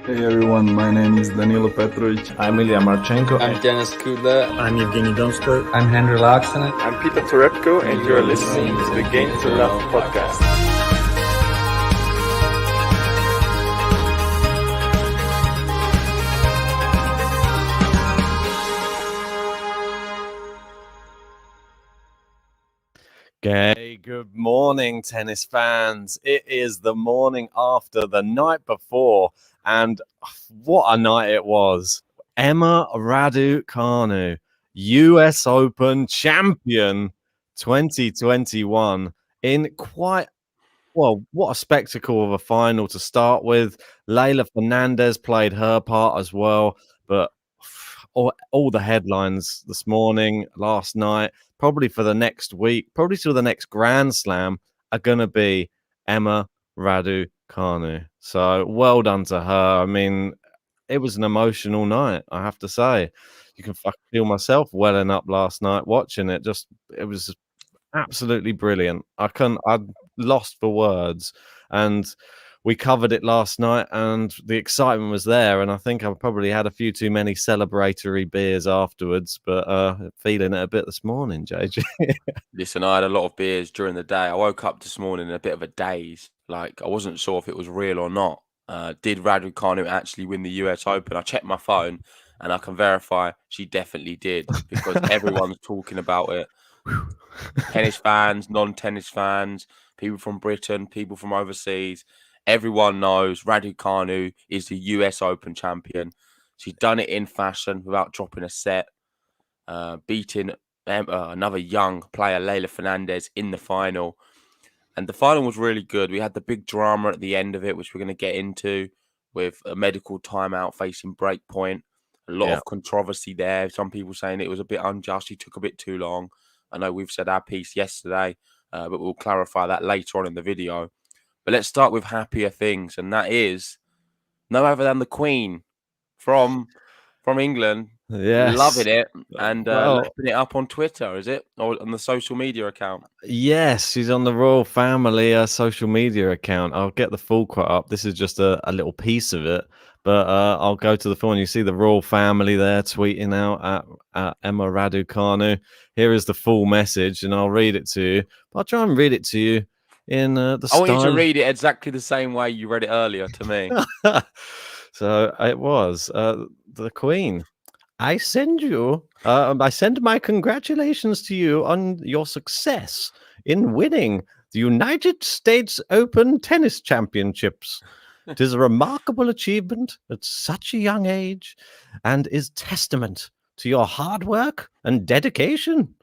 Hey everyone, my name is Danilo Petrovic. I'm Ilya Marchenko. I'm Denis Kudla. I'm Evgeny Donskoy. I'm Henry Laaksonen. I'm Peter Torebko, and you're listening to the Game to Love podcast. Okay, good morning, tennis fans. It is the morning after the night before, and what a night it was. Emma Raducanu, US Open champion 2021 in quite, well, what a spectacle of a final to start with. Leylah Fernandez played her part as well, but all the headlines this morning, last night, probably for the next week, probably till the next Grand Slam, are going to be Emma Raducanu. So well done to her. I mean, it was an emotional night, I have to say. You can fucking feel myself welling up last night watching it. It was absolutely brilliant. I'd lost for words, and we covered it last night, and the excitement was there. And I think I probably had a few too many celebratory beers afterwards, but feeling it a bit this morning, JJ. Listen, I had a lot of beers during the day. I woke up this morning in a bit of a daze. Like, I wasn't sure if it was real or not. Did Raducanu actually win the US Open? I checked my phone, and I can verify she definitely did, because everyone's talking about it. Tennis fans, non-tennis fans, people from Britain, people from overseas. Everyone knows Raducanu is the US Open champion. She's done it in fashion without dropping a set, beating another young player, Leylah Fernandez, in the final. And the final was really good. We had the big drama at the end of it, which we're going to get into, with a medical timeout facing break point. A lot of controversy there. Some people saying it was a bit unjust. He took a bit too long. I know we've said our piece yesterday, but we'll clarify that later on in the video. But let's start with happier things, and that is no other than the Queen from England. Yes. Loving it, and putting it up on Twitter, is it? Or on the social media account? Yes, she's on the Royal Family social media account. I'll get the full quote up. This is just a little piece of it, but I'll go to the full, and you see the Royal Family there tweeting out at Emma Raducanu. Here is the full message, and I'll read it to you. But I'll try and read it to you in the I want style. you to read it exactly the same way you read it earlier to me. So it was the Queen. I send my congratulations to you on your success in winning the United States Open Tennis Championships. It is a remarkable achievement at such a young age, and is testament to your hard work and dedication.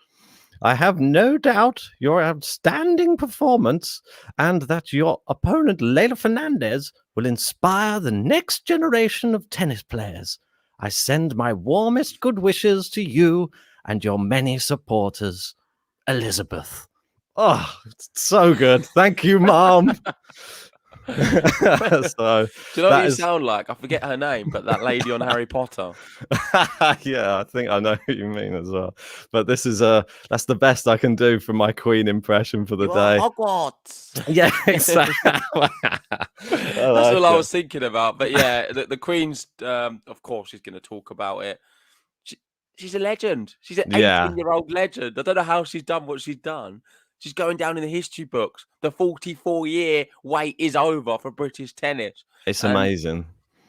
I have no doubt your outstanding performance, and that your opponent, Leylah Fernandez, will inspire the next generation of tennis players. I send my warmest good wishes to you and your many supporters. Elizabeth. Oh, it's so good. Thank you, Mom. So, do you know what you sound like? I forget her name, but that lady on Harry Potter. Yeah, I think I know who you mean as well. But this is that's the best I can do for my Queen impression for the day. Hogwarts. Yeah, exactly. That's all I was thinking about. But yeah, the Queen's, of course, she's going to talk about it. She's a legend. She's an 18-year-old legend. I don't know how she's done what she's done. She's going down in the history books. The 44-year wait is over for British tennis. It's amazing.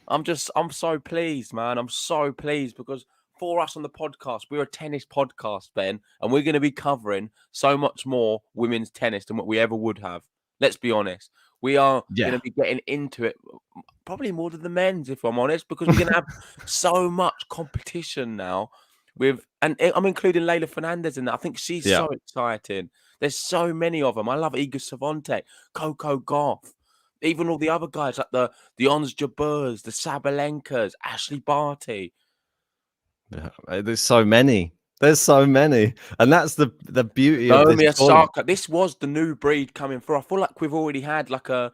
I'm so pleased, man. I'm so pleased, because for us on the podcast, we're a tennis podcast, Ben, and we're going to be covering so much more women's tennis than what we ever would have. Let's be honest. We are going to be getting into it probably more than the men's, if I'm honest, because we're going to have so much competition now. And I'm including Leylah Fernandez in that. I think she's so exciting. There's so many of them. I love Iga Swiatek, Coco Gauff, even all the other guys like the Ons Jabeurs, the Sabalenkas, Ashley Barty. Yeah, there's so many. And that's the beauty of Naomi this Osaka. This was the new breed coming through. I feel like we've already had like the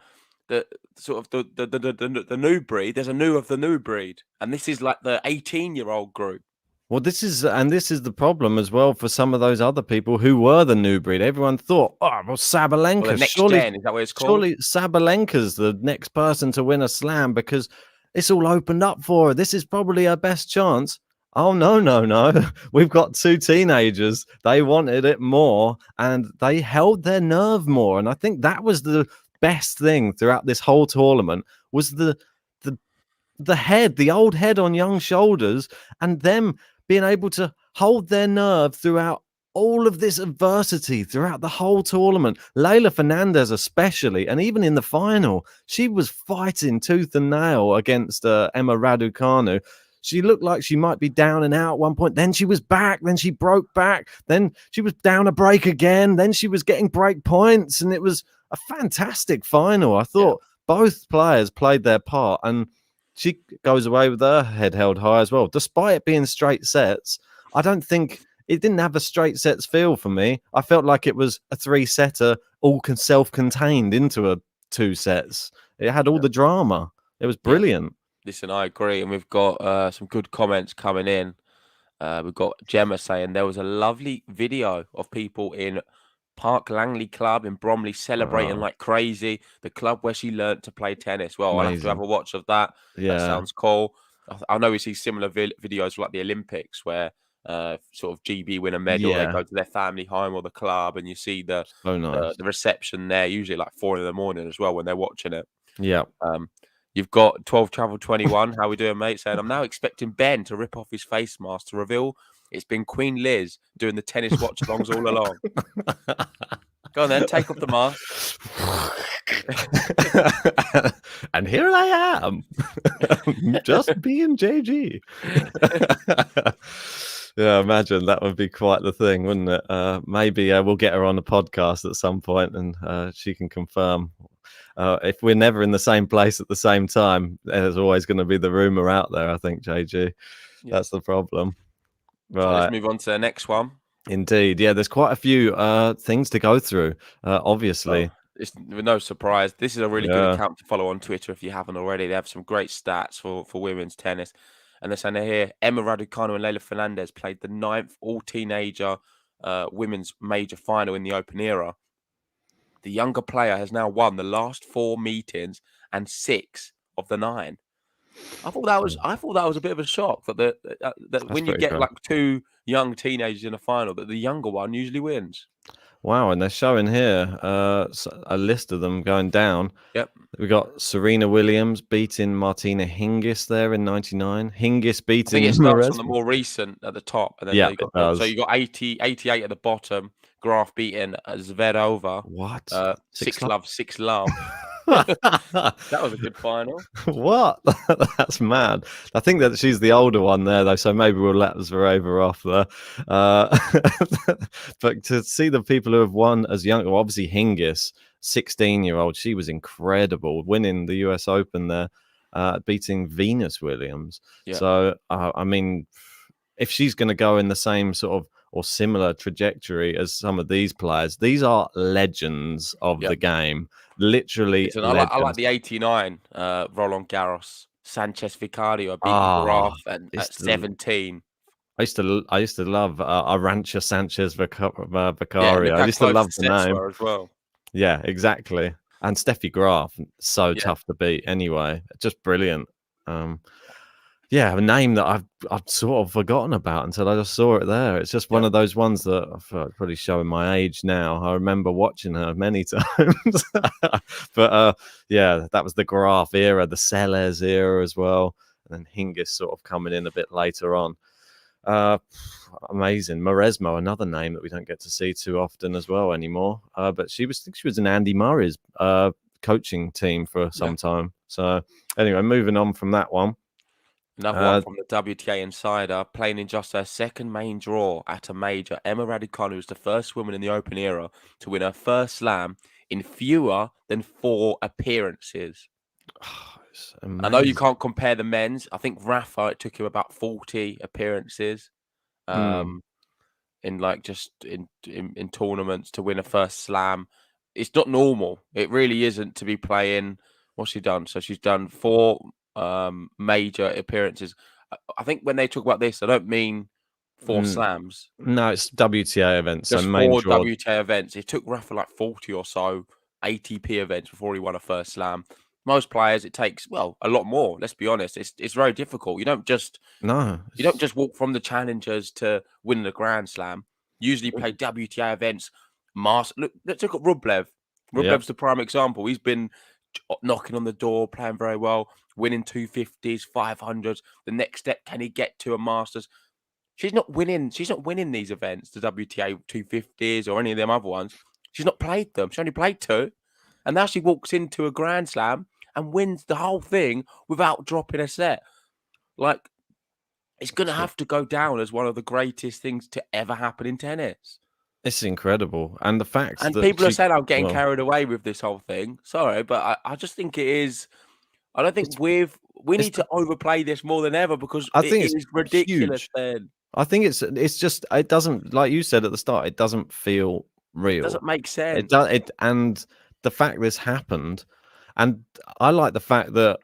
new breed. There's a new of the new breed, and this is like the 18-year-old group. Well, this is the problem as well for some of those other people who were the new breed. Everyone thought, oh, well, Sabalenka. Well, the next gen, is that what it's called? Surely Sabalenka's the next person to win a slam, because It's all opened up for her. This is probably her best chance. Oh, no. We've got two teenagers. They wanted it more and they held their nerve more. And I think that was the best thing throughout this whole tournament was the head, the old head on young shoulders, and them being able to hold their nerve throughout all of this adversity throughout the whole tournament. Leylah Fernandez especially, and even in the final, she was fighting tooth and nail against Emma Raducanu. She looked like she might be down and out at one point. Then she was back. Then she broke back. Then she was down a break again. Then she was getting break points. And it was a fantastic final. I thought both players played their part. And she goes away with her head held high as well. Despite it being straight sets, I don't think it didn't have a straight sets feel for me. I felt like it was a 3-setter, all self-contained into a 2 sets. It had all the drama. It was brilliant. Listen, I agree. And we've got some good comments coming in. We've got Gemma saying there was a lovely video of people in Park Langley Club in Bromley celebrating like crazy. The club where she learnt to play tennis. Well, I'll have to have a watch of that. Yeah. That sounds cool. I know we see similar videos like the Olympics where sort of GB win a medal. They go to their family home or the club, and you see the reception there, usually like 4 a.m. as well when they're watching it. Yeah. You've got 12 Travel 21. How we doing, mate? Saying I'm now expecting Ben to rip off his face mask to reveal it's been Queen Liz doing the tennis watch-alongs all along. Go on then, take off the mask. And here I am, just being JG. Yeah, imagine that would be quite the thing, wouldn't it? Maybe we'll get her on a podcast at some point and she can confirm. If we're never in the same place at the same time, there's always going to be the rumor out there, I think, JG. Yeah. That's the problem. Right. So let's move on to the next one. Indeed. Yeah, there's quite a few things to go through, obviously. It's no surprise. This is a really good account to follow on Twitter if you haven't already. They have some great stats for women's tennis. And they're saying here, Emma Raducanu and Leylah Fernandez played the 9th all-teenager women's major final in the Open era. The younger player has now won the last 4 meetings and 6 of the 9. I thought that was a bit of a shock that when you get like 2 young teenagers in a final, that the younger one usually wins. Wow, and they're showing here a list of them going down. Yep. We got Serena Williams beating Martina Hingis there in '99. Hingis beating. I think it starts on the more recent at the top, and then so you got 88 at the bottom. Graf beating Zverova. What? 6 love. That was a good final. What? That's mad. I think that she's the older one there, though, so maybe we'll let Zverova off there. But to see the people who have won as young, well, obviously Hingis, 16-year-old, she was incredible, winning the US Open there, beating Venus Williams. Yeah. So, I mean, if she's going to go in the same sort of or similar trajectory as some of these players, these are legends of the game. Literally, I like the 89 Roland Garros Sanchez Vicario beating Graf at 17. I used to love Arantxa Sanchez Vicario. I used to love the name as well. Yeah, exactly. And Steffi Graf, so tough to beat. Anyway, just brilliant. Yeah, a name that I've sort of forgotten about until I just saw it there. It's just one of those ones that I'm probably showing my age now. I remember watching her many times. But that was the Graf era, the Sellers era as well. And then Hingis sort of coming in a bit later on. Amazing. Maresmo, another name that we don't get to see too often as well anymore. But she was in Andy Murray's coaching team for some time. So anyway, moving on from that one. Another one from the WTA Insider, playing in just her second main draw at a major. Emma Raducanu is the first woman in the Open era to win her first slam in fewer than 4 appearances. I know you can't compare the men's. I think Rafa, it took him about 40 appearances in tournaments to win a first slam. It's not normal. It really isn't to be playing. What's she done? So she's done 4 major appearances. I think when they talk about this, I don't mean 4 slams. No, it's WTA events. Just so 4 WTA events. It took Rafa like 40 or so ATP events before he won a first slam. Most players, it takes a lot more. Let's be honest. It's very difficult. You don't just walk from the challengers to win the Grand Slam. Usually play WTA events. Look, let's look at Rublev. Rublev's the prime example. He's been knocking on the door, playing very well, winning 250s, 500s. The next step, can he get to a Masters? She's not winning. She's not winning these events, the WTA 250s or any of them other ones. She's not played them. She only played 2. And now she walks into a Grand Slam and wins the whole thing without dropping a set. Like, it's going to have to go down as one of the greatest things to ever happen in tennis. It's incredible. And the fact that people are saying I'm getting carried away with this whole thing. Sorry, but I just think it is. I don't think we need to overplay this more than ever, because I think it's ridiculous. Then I think it's just, it doesn't, like you said at the start, it doesn't feel real. It doesn't make sense. It does. And the fact this happened, and I like the fact that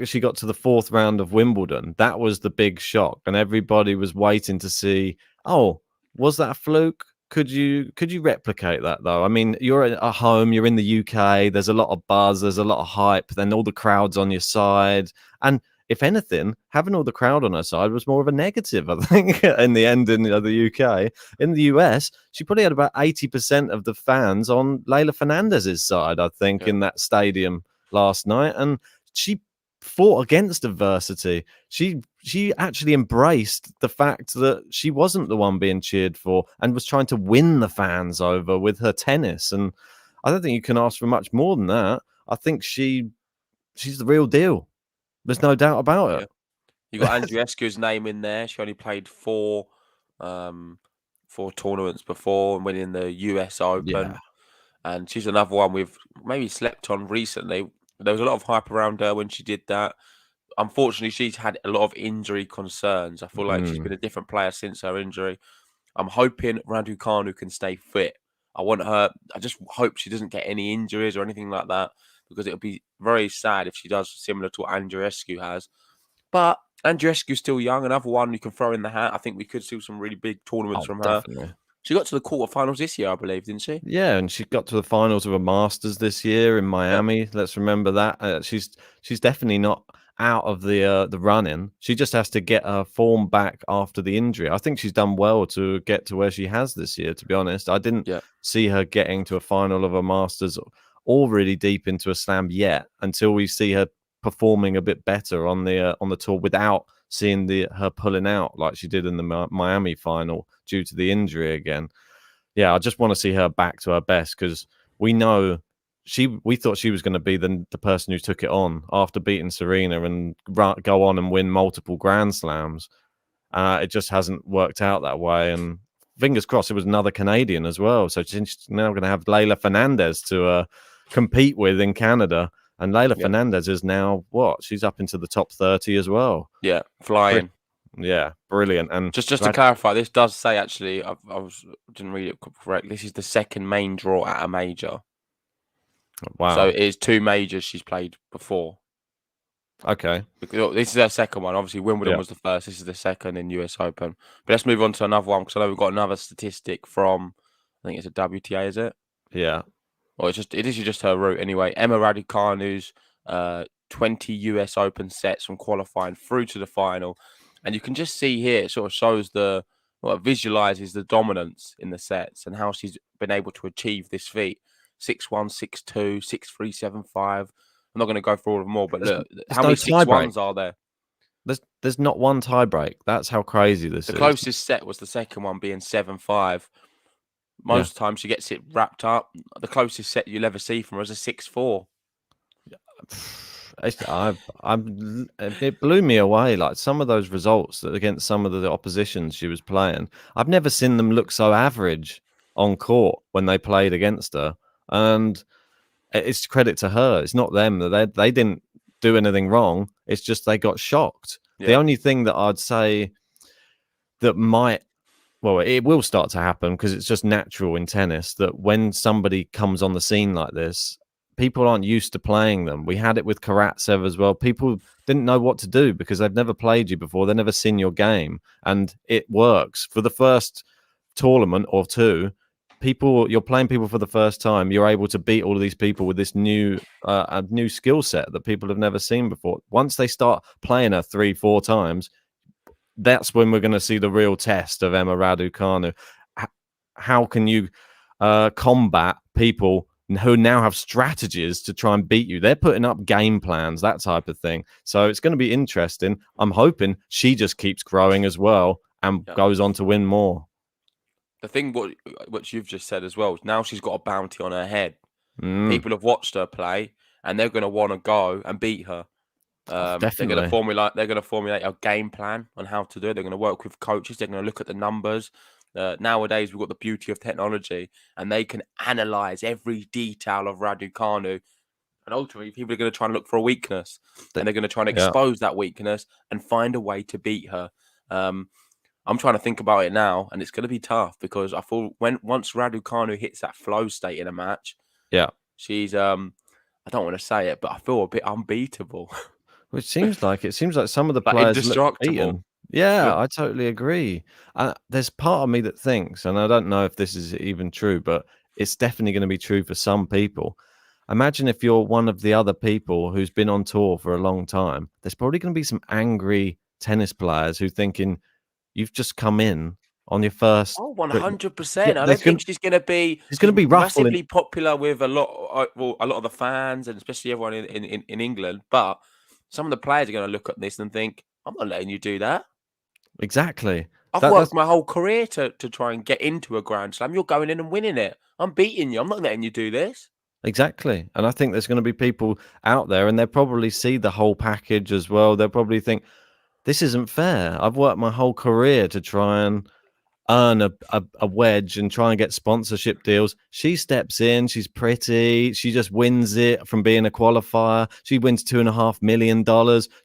she got to the 4th round of Wimbledon, that was the big shock, and everybody was waiting to see, oh, was that a fluke? Could you replicate that though? I mean, you're at home, you're in the UK, there's a lot of buzz, there's a lot of hype, then all the crowd's on your side, and if anything, having all the crowd on her side was more of a negative, I think, in the end in the UK. In the US, she probably had about 80% of the fans on Leylah Fernandez's side, I think, in that stadium last night. And she fought against adversity. She actually embraced the fact that she wasn't the one being cheered for and was trying to win the fans over with her tennis. And I don't think you can ask for much more than that. I think she's the real deal. There's no doubt about it. You got Andreescu's name in there. She only played 4 tournaments before and winning the US Open. Yeah. And she's another one we've maybe slept on recently. There was a lot of hype around her when she did that. Unfortunately, she's had a lot of injury concerns. I feel like she's been a different player since her injury. I'm hoping Raducanu can stay fit. I just hope she doesn't get any injuries or anything like that, because it'll be very sad if she does similar to what Andreescu has. But Andreescu's still young. Another one you can throw in the hat. I think we could see some really big tournaments from definitely. her. She got to the quarterfinals this year, I believe, didn't she? Yeah, and she got to the finals of a Masters this year in Miami. Yeah. Let's remember that. She's definitely not out of the run-in. She just has to get her form back after the injury. I think she's done well to get to where she has this year, to be honest. I didn't see her getting to a final of a Masters or really deep into a slam yet, until we see her performing a bit better on the tour without seeing her pulling out like she did in the Miami final due to the injury again. Yeah, I just want to see her back to her best, because we know we thought she was going to be the person who took it on after beating Serena and go on and win multiple Grand Slams. It just hasn't worked out that way, and fingers crossed it was another Canadian as well. So she's now going to have Leylah Fernandez to compete with in Canada. And Leylah Fernandez is now she's up into the top 30 as well. Yeah, flying. Yeah, brilliant. And just to clarify, this does say, actually, didn't read it correctly. This is the second main draw at a major. Wow. So it is 2 majors she's played before. Okay. This is her second one. Obviously, Wimbledon was the first. This is the second in US Open. But let's move on to another one, because I know we've got another statistic from, I think it's a WTA, is it? Yeah. Well, it is just her route anyway. Emma Raducanu's 20 US Open sets from qualifying through to the final. And you can just see here, it sort of shows it visualizes the dominance in the sets and how she's been able to achieve this feat. 6-1, 6-2, 6-3, 7-5. I'm not going to go through all of them all, but look, how many 6-1s are there? There's not one tie break. That's how crazy this is. The closest set was the second one being 7-5. Most times she gets it wrapped up. The closest set you'll ever see from her is a 6-4. It blew me away. Like, some of those results against some of the oppositions she was playing, I've never seen them look so average on court when they played against her. And it's credit to her. It's not them. They didn't do anything wrong. It's just they got shocked. Yeah. The only thing that I'd say that it will start to happen, because it's just natural in tennis, that when somebody comes on the scene like this, people aren't used to playing them. We had it with Karatsev as well. People didn't know what to do because they've never played you before. They've never seen your game. And it works. For the first tournament or two, people, you're playing people for the first time. You're able to beat all of these people with this new a new skill set that people have never seen before. Once they start playing her 3-4 times, that's when we're going to see the real test of Emma Raducanu. How can you combat people who now have strategies to try and beat you? They're putting up game plans, that type of thing. So it's going to be interesting. I'm hoping she just keeps growing as well and goes on to win more. The thing what you've just said as well is now she's got a bounty on her head. People have watched her play and they're going to want to go and beat her. They're going to formulate a game plan on how to do it. They're going to work with coaches. They're going to look at the numbers. Nowadays, we've got the beauty of technology, and they can analyze every detail of Raducanu. And ultimately, people are going to try and look for a weakness, and they're going to try and expose that weakness and find a way to beat her. I'm trying to think about it now, and it's going to be tough because I feel once Raducanu hits that flow state in a match, she's I don't want to say it, but I feel a bit unbeatable. Which seems like some of the players indestructible. Yeah, I totally agree. There's part of me that thinks, and I don't know if this is even true, but it's definitely going to be true for some people. Imagine if you're one of the other people who's been on tour for a long time. There's probably going to be some angry tennis players who thinking you've just come in on your first. 100%. I don't think she's going to be. She's going to be massively popular with a lot of the fans and especially everyone in England. But some of the players are going to look at this and think, "I'm not letting you do that." Exactly. I've worked my whole career to try and get into a Grand Slam. You're going in and winning it. I'm beating you. I'm not letting you do this. Exactly. And I think there's going to be people out there and they'll probably see the whole package as well. They'll probably think, this isn't fair. I've worked my whole career to try and earn a wedge and try and get sponsorship deals. She steps in, she's pretty, she just wins it from being a qualifier. She wins $2.5 million.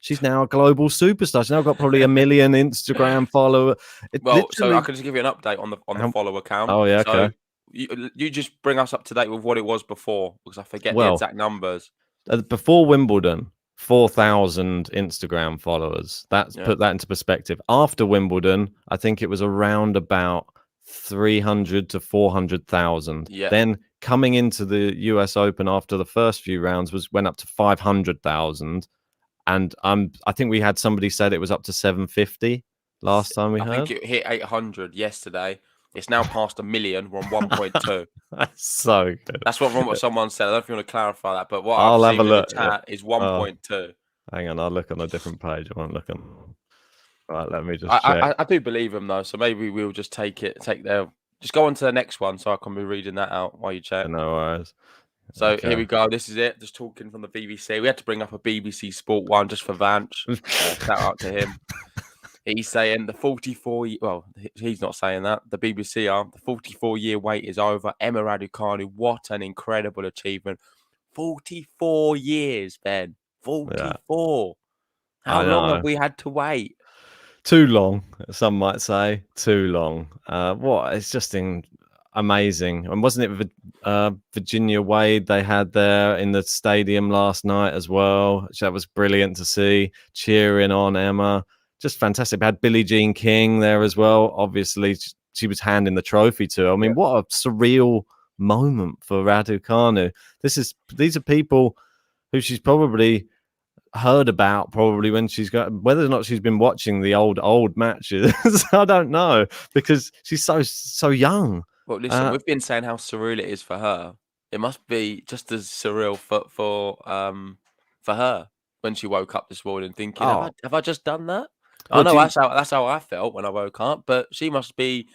She's now a global superstar. She's now got probably 1 million Instagram followers. So I can just give you an update on the follower count. Oh yeah, okay. You just bring us up to date with what it was before, because I forget the exact numbers. Before Wimbledon, 4,000 Instagram followers. Put that into perspective. After Wimbledon, I think it was around about 300 to 400,000. Yeah. Then coming into the US Open after the first few rounds went up to 500,000. And I think we had somebody said it was up to 750 last time we heard. I think it hit 800 yesterday. It's now past 1 million. We're on 1.2. That's so good. That's what someone said. I don't know if you want to clarify that, but what I'll I've have a seen look. in the chat is 1.2. Hang on, I'll look on a different page. I won't look on. Right, let me just check. I do believe them though, so maybe we'll just just go on to the next one, so I can be reading that out while you check. No worries. So Here we go. This is it. Just talking from the BBC. We had to bring up a BBC Sport one just for Vance. Shout out to him. He's saying the 44. Well, he's not saying that. The BBC are. The 44-year wait is over. Emma Raducanu. What an incredible achievement! 44 years, Ben. 44. Yeah. How long have we had to wait? Too long. Some might say too long. It's just amazing. And wasn't it Virginia Wade they had there in the stadium last night as well? That was brilliant to see. Cheering on Emma. Just fantastic. We had Billie Jean King there as well. Obviously, she was handing the trophy to her. I mean, what a surreal moment for Raducanu. These are people who she's probably heard about when she's got, whether or not she's been watching the old matches. I don't know, because she's so young. Well, listen, we've been saying how surreal it is for her. It must be just as surreal for her when she woke up this morning thinking, have I just done that? I know that's how I felt when I woke up, but that must be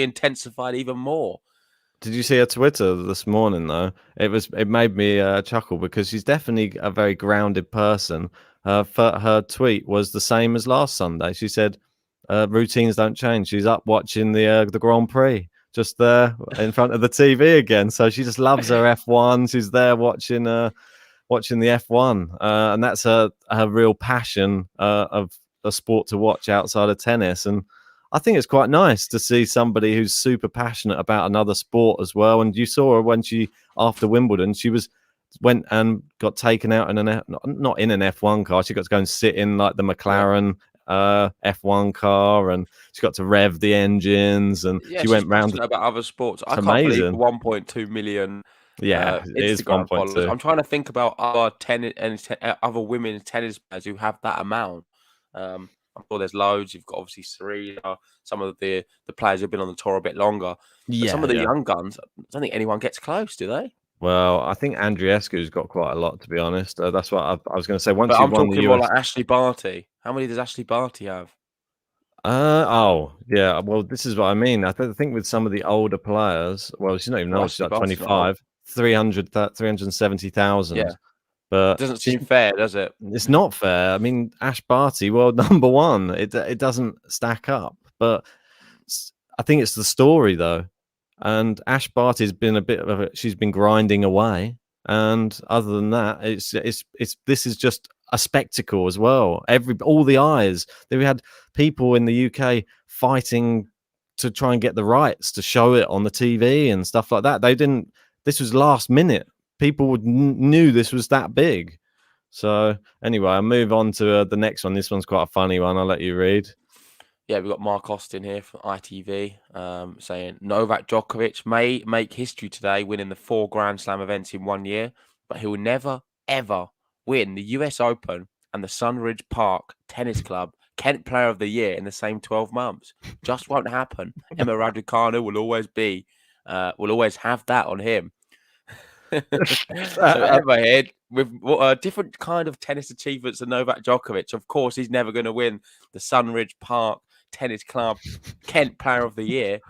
intensified even more. Did you see her Twitter this morning though? It made me chuckle because she's definitely a very grounded person. Her tweet was the same as last Sunday. She said routines don't change. She's up watching the Grand Prix, just there in front of the TV again. So she just loves her F1. She's there watching the F1, and that's her real passion of a sport to watch outside of tennis. And I think it's quite nice to see somebody who's super passionate about another sport as well. And you saw her when after Wimbledon, she went and got taken out in not in an F1 car. She got to go and sit in like the McLaren F1 car, and she got to rev the engines, and Yeah, she she's went round. passionate about other sports. I It's can't believe the amazing. 1.2 million Yeah, it is Instagram followers. 1.2. I'm trying to think about other other women's tennis players who have that amount. I'm sure there's loads. You've got obviously Serena, some of the players who've been on the tour a bit longer. But some of the young guns, I don't think anyone gets close, do they? Well, I think Andreescu's got quite a lot, to be honest. That's what I was going to say. Once But you've I'm won the talking more US, like Ashley Barty. How many does Ashley Barty have? oh yeah. Well, this is what I mean. I think with some of the older players, well, she's not even Well, old. She's Ashley like Barty's not old. 25, 370,000. Yeah. But Doesn't seem fair, does it? it's not fair. I mean, Ash Barty, world number one. It doesn't stack up. But I think it's the story though. And Ash Barty's been a bit of she's been grinding away. And other than that, it's this is just a spectacle as well. All the eyes. We had people in the UK fighting to try and get the rights to show it on the TV and stuff like that. They didn't. This was last minute. People knew this was that big. So anyway, I'll move on to the next one. This one's quite a funny one. I'll let you read. Yeah, we've got Mark Austin here from ITV saying Novak Djokovic may make history today, winning the 4 Grand Slam events in 1 year, but he will never, ever win the US Open and the Sunridge Park Tennis Club Kent Player of the Year in the same 12 months. Just won't happen. Emma Raducanu will always have that on him. So Emma here, with a different kind of tennis achievements than Novak Djokovic. Of course, he's never going to win the Sunridge Park Tennis Club Kent Player of the Year,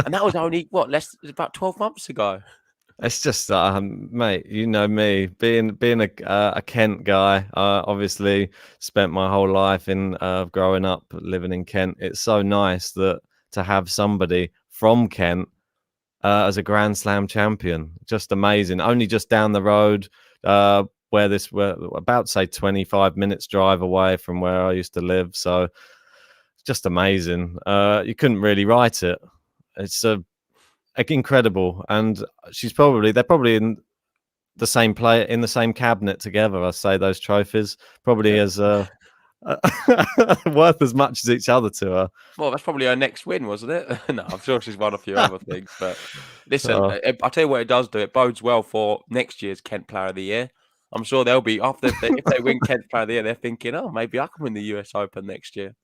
and that was only about 12 months ago. It's just, mate, you know me, being a Kent guy. Obviously spent my whole life in growing up living in Kent. It's so nice to have somebody from Kent as a Grand Slam champion. Just amazing. Only just down the road, where we're about, say, 25 minutes drive away from where I used to live. So it's just amazing. You couldn't really write it. It's incredible. And they're probably in the same in the same cabinet together. I say those trophies probably as worth as much as each other to her. Well, that's probably her next win, wasn't it? No, I'm sure she's won a few other things. But listen, I'll tell you what it does do. It bodes well for next year's Kent Player of the Year. I'm sure they'll be, if they win Kent Player of the Year, they're thinking, oh, maybe I can win the US Open next year.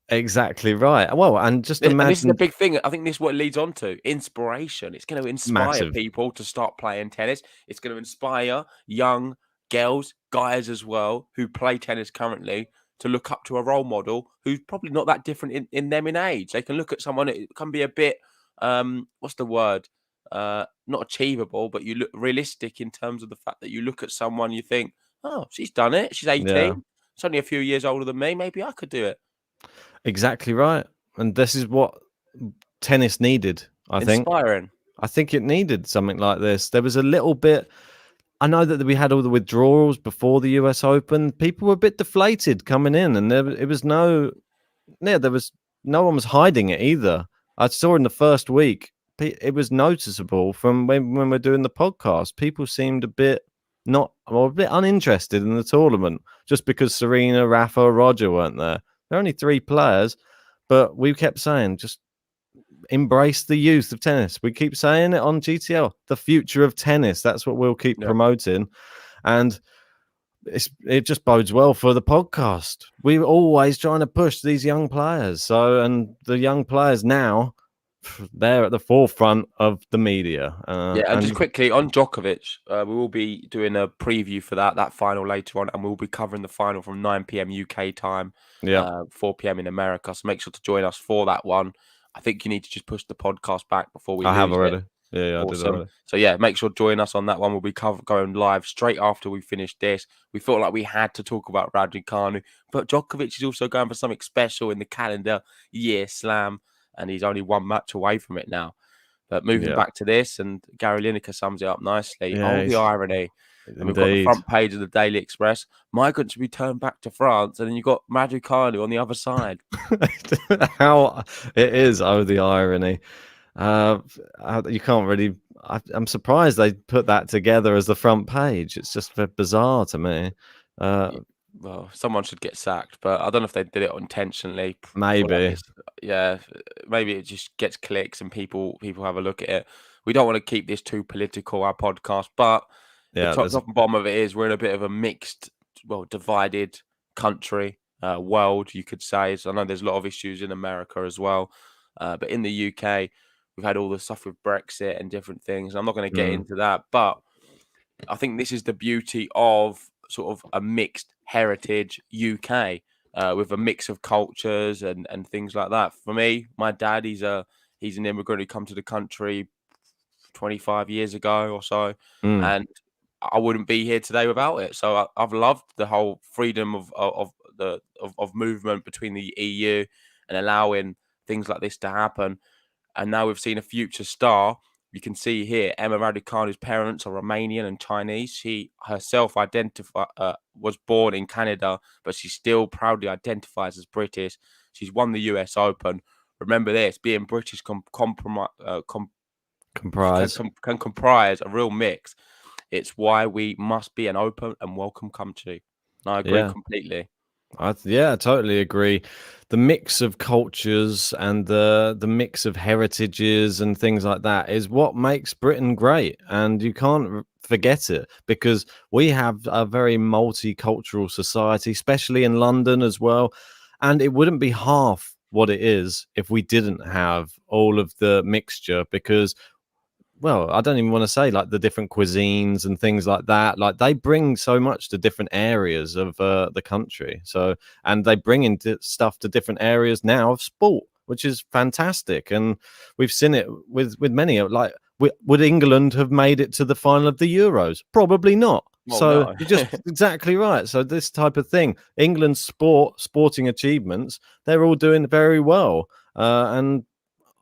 Exactly right. Well, and just imagine. And this is the big thing. I think this is what it leads on to. Inspiration. It's going to inspire people to start playing tennis. It's going to inspire young girls, guys as well, who play tennis currently, to look up to a role model who's probably not that different in them in age. They can look at someone, it can be a bit, what's the word? Not achievable, but you look realistic in terms of the fact that you look at someone, you think, oh, she's done it. She's 18. Yeah. It's only a few years older than me. Maybe I could do it. Exactly right. And this is what tennis needed, I think. Inspiring. I think it needed something like this. There was a little bit. I know that we had all the withdrawals before the US Open. People were a bit deflated coming in, and there was no one was hiding it either. I saw in the first week, it was noticeable from when we're doing the podcast. People seemed a bit uninterested in the tournament just because Serena, Rafa, Roger weren't there. There are only 3 players, but we kept saying just embrace the youth of tennis. We keep saying it on GTL, the future of tennis. That's what we'll keep promoting. And it just bodes well for the podcast. We're always trying to push these young players. And the young players now, they're at the forefront of the media. And just quickly on Djokovic, we will be doing a preview for that final later on, and we'll be covering the final from 9 p.m. UK time, 4 p.m. in America. So make sure to join us for that one. I think you need to just push the podcast back before we. I have already. It. Yeah, awesome. I did already. So make sure to join us on that one. We'll be going live straight after we finish this. We felt like we had to talk about Raducanu, but Djokovic is also going for something special in the calendar year slam, and he's only 1 match away from it now. But moving back to this, and Gary Lineker sums it up nicely. Oh, the irony. And we've got the front page of the Daily Express. Migrants will be turned back to France, and then you've got Raducanu on the other side. How it is, the irony. You can't really. I'm surprised they put that together as the front page. It's just bizarre to me. well, someone should get sacked, but I don't know if they did it intentionally. Maybe. Yeah, maybe it just gets clicks and people have a look at it. We don't want to keep this too political, our podcast, but the Yeah, top and bottom of it is we're in a bit of a mixed, well, divided country, world, you could say. So I know there's a lot of issues in America as well, but in the UK, we've had all the stuff with Brexit and different things. I'm not going to get into that, but I think this is the beauty of sort of a mixed heritage UK with a mix of cultures and things like that. For me, my dad, he's an immigrant who come to the country 25 years ago or so, and I wouldn't be here today without it. So I've loved the whole freedom of movement between the EU and allowing things like this to happen. And now we've seen a future star. You can see here, Emma Raducanu's parents are Romanian and Chinese. She herself was born in Canada, but she still proudly identifies as British. She's won the US Open. Remember this, being British can comprise a real mix. It's why we must be an open and welcome country. And I agree completely. I totally agree. The mix of cultures and the mix of heritages and things like that is what makes Britain great, and you can't forget it, because we have a very multicultural society, especially in London as well, and it wouldn't be half what it is if we didn't have all of the mixture, because, well, I don't even want to say like the different cuisines and things like that. Like, they bring so much to different areas of the country. So, and they bring in stuff to different areas now of sport, which is fantastic. And we've seen it with many. Like, would England have made it to the final of the Euros? Probably not. Well, So no. you're just exactly right. So this type of thing, England's sporting achievements, they're all doing very well. And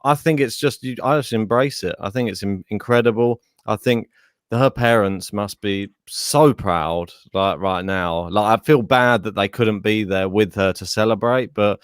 I think it's just, I just embrace it. I think it's incredible. I think her parents must be so proud, like, right now. Like, I feel bad that they couldn't be there with her to celebrate, but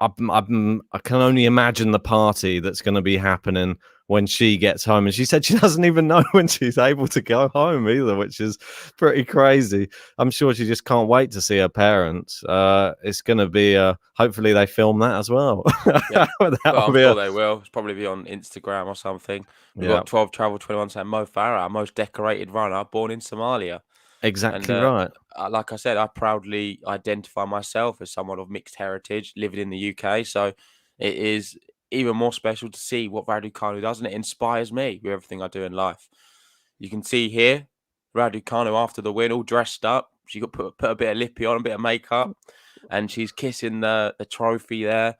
I can only imagine the party that's going to be happening when she gets home. And she said she doesn't even know when she's able to go home either, which is pretty crazy. I'm sure she just can't wait to see her parents. It's going to be, hopefully they film that as well. Yeah. I'm sure they will. It's probably be on Instagram or something. We've got 12 Travel 21 saying Mo Farah, our most decorated runner, born in Somalia. Exactly right. Like I said, I proudly identify myself as someone of mixed heritage living in the UK. So it is even more special to see what Raducanu does, and it inspires me with everything I do in life. You can see here, Raducanu after the win, all dressed up. She got put a bit of lippy on, a bit of makeup, and she's kissing the trophy there.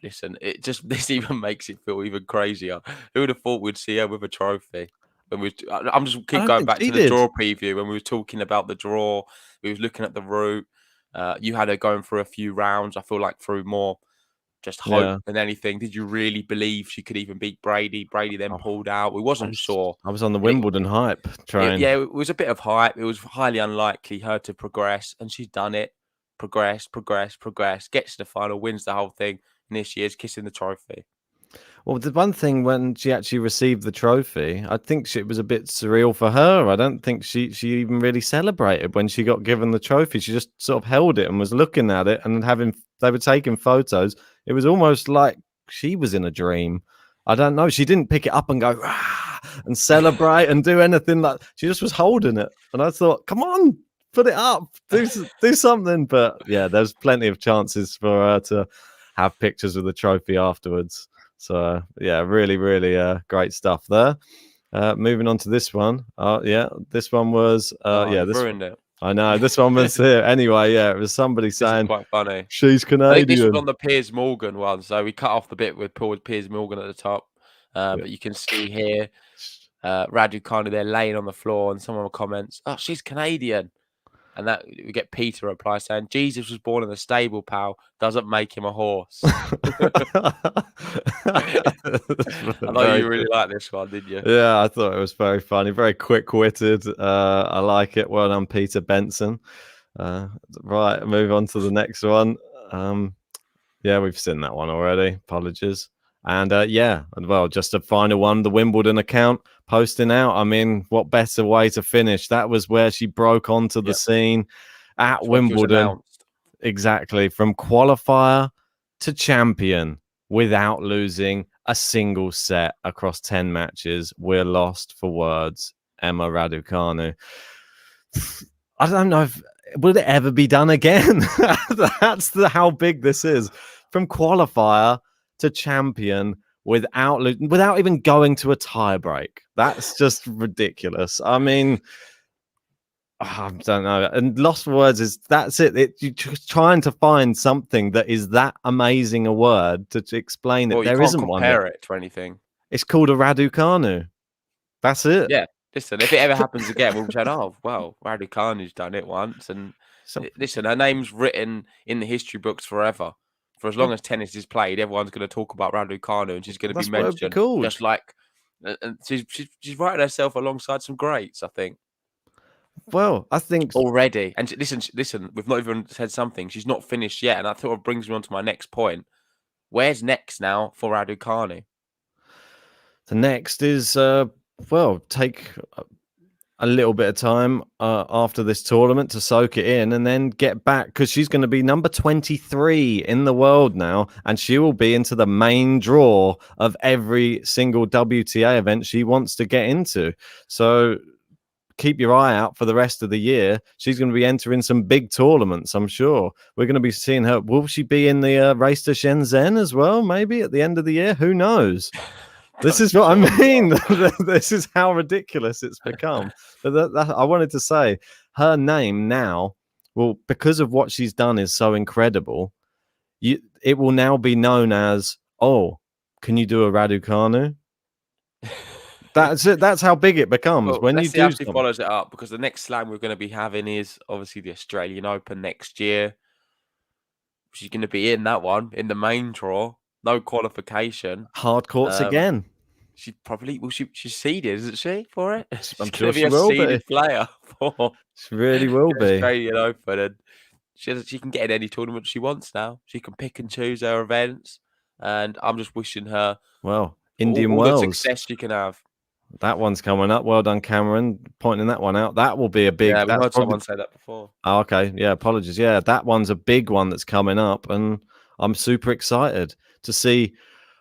Listen, this even makes it feel even crazier. Who would have thought we'd see her with a trophy? I'm just keep going back to the draw preview when we were talking about the draw. We was looking at the route. You had her going through a few rounds. I feel like through more just hope than anything. Did you really believe she could even beat Brady? Brady then pulled out. We wasn't sure. I was on the Wimbledon hype train. It was a bit of hype. It was highly unlikely her to progress, and she's done it. Progress. Gets to the final, wins the whole thing, and here she is kissing the trophy. Well, the one thing, when she actually received the trophy, I think it was a bit surreal for her. I don't think she even really celebrated when she got given the trophy. She just sort of held it and was looking at it, and they were taking photos. It was almost like she was in a dream. I don't know. She didn't pick it up and go Rah! And celebrate and do anything like. She just was holding it, and I thought, come on, put it up, do something. But yeah, there's plenty of chances for her to have pictures of the trophy afterwards. So yeah, really, really great stuff there. Moving on to this one. This one was this ruined it. I know, this one was here. Anyway, it was somebody saying quite funny. She's Canadian. I think this was on the Piers Morgan one, so we cut off the bit with Piers Morgan at the top. But you can see here Raducanu there laying on the floor, and someone comments, "Oh, she's Canadian." And that we get Peter reply saying, "Jesus was born in a stable, pal. Doesn't make him a horse." I know you really like this one, didn't you? Yeah, I thought it was very funny, very quick-witted. I like it. Well done, Peter Benson. Right, move on to the next one. We've seen that one already. Apologies. And just a final one, the Wimbledon account posting out. I mean, what better way to finish? That was where she broke onto the scene. at It's when she was Wimbledon. announced. Exactly. From qualifier to champion without losing a single set across 10 matches. We're lost for words. Emma Raducanu. I don't know if will it ever be done again. That's how big this is. From qualifier to champion without even going to a tiebreak. That's just ridiculous. I mean, I don't know. And lost for words is that's it. You're trying to find something that is that amazing a word to explain it. There isn't one. Compare it to anything. It's called a Raducanu. That's it. Yeah. Listen, if it ever happens again, we'll say, "Oh, well, Raducanu's done it once." And listen, her name's written in the history books forever. For as long as tennis is played, everyone's going to talk about Raducanu, and she's going to be mentioned. Just like, and she's writing herself alongside some greats, I think. Well, I think already. And listen, we've not even said something. She's not finished yet, and that sort of brings me on to my next point. Where's next now for Raducanu? The next is take a little bit of time after this tournament to soak it in and then get back, because she's going to be number 23 in the world now, and she will be into the main draw of every single WTA event she wants to get into. So keep your eye out for the rest of the year. She's going to be entering some big tournaments, I'm sure. We're going to be seeing her. Will she be in the race to Shenzhen as well, maybe at the end of the year? Who knows? This is what I mean. This is how ridiculous it's become. But I wanted to say her name now, well, because of what she's done is so incredible, it will now be known as, oh, can you do a Raducanu? That's it. That's how big it becomes. Well, let's see how she follows it up, because the next slam we're going to be having is obviously the Australian Open next year. She's going to be in that one, in the main draw. No qualification. Hard courts again. She probably she's seeded, isn't she, for it? I'm sure she will be a player for. She really will be. Australian Open, and she can get in any tournament she wants now. She can pick and choose her events, and I'm just wishing her Indian all Wells the success she can have. That one's coming up. Well done, Cameron, pointing that one out. That will be a big. Yeah, I've heard someone say that before. Oh, okay. Yeah, apologies. Yeah, that one's a big one that's coming up, and I'm super excited to see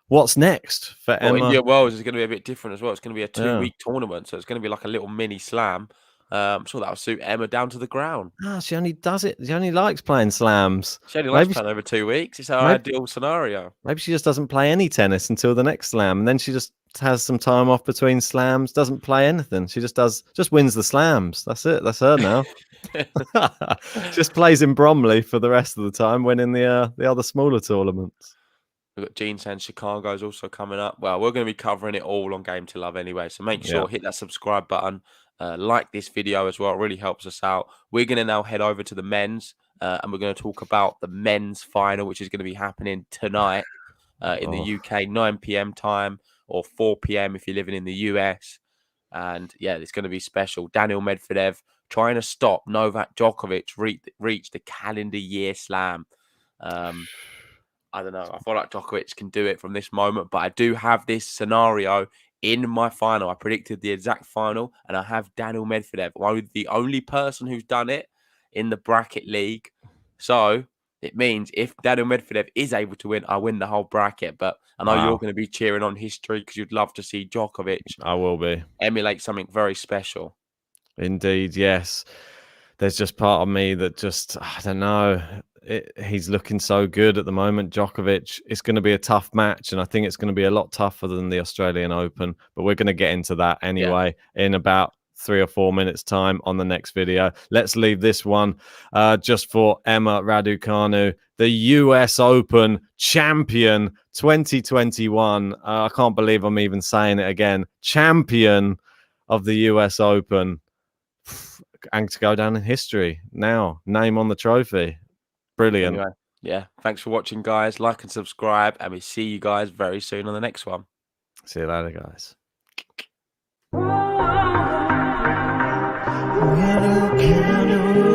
what's next for Emma. Indian Wells is going to be a bit different as well. It's going to be a 2-week tournament, so it's going to be like a little mini slam. I'm sure that'll suit Emma down to the ground. She only does it. She only likes playing slams. She only likes playing over 2 weeks. It's her ideal scenario. Maybe she just doesn't play any tennis until the next slam, and then she just has some time off between slams. Doesn't play anything. She just wins the slams. That's it. That's her now. Just plays in Bromley for the rest of the time, winning the other smaller tournaments. We've got Gene saying Chicago's also coming up. Well, we're going to be covering it all on Game to Love anyway, so make sure hit that subscribe button. Like this video as well. It really helps us out. We're going to now head over to the men's, and we're going to talk about the men's final, which is going to be happening tonight in the UK, 9 p.m. time, or 4 p.m. if you're living in the US. And yeah, it's going to be special. Daniil Medvedev trying to stop Novak Djokovic reach the calendar year slam. I don't know. I feel like Djokovic can do it from this moment, but I do have this scenario in my final. I predicted the exact final, and I have Daniil Medvedev, the only person who's done it in the bracket league. So it means if Daniil Medvedev is able to win, I win the whole bracket. But I know you're going to be cheering on history because you'd love to see Djokovic. I will be. Emulate something very special. Indeed, yes. There's just part of me that just, I don't know. He's looking so good at the moment, Djokovic. It's going to be a tough match, and I think it's going to be a lot tougher than the Australian Open. But we're going to get into that anyway in about 3 or 4 minutes' time on the next video. Let's leave this one just for Emma Raducanu, the US Open champion 2021. I can't believe I'm even saying it again. Champion of the US Open. And to go down in history now. Name on the trophy. Brilliant. Anyway, yeah. Thanks for watching, guys. Like and subscribe, and we see you guys very soon on the next one. See you later, guys. Raducanu.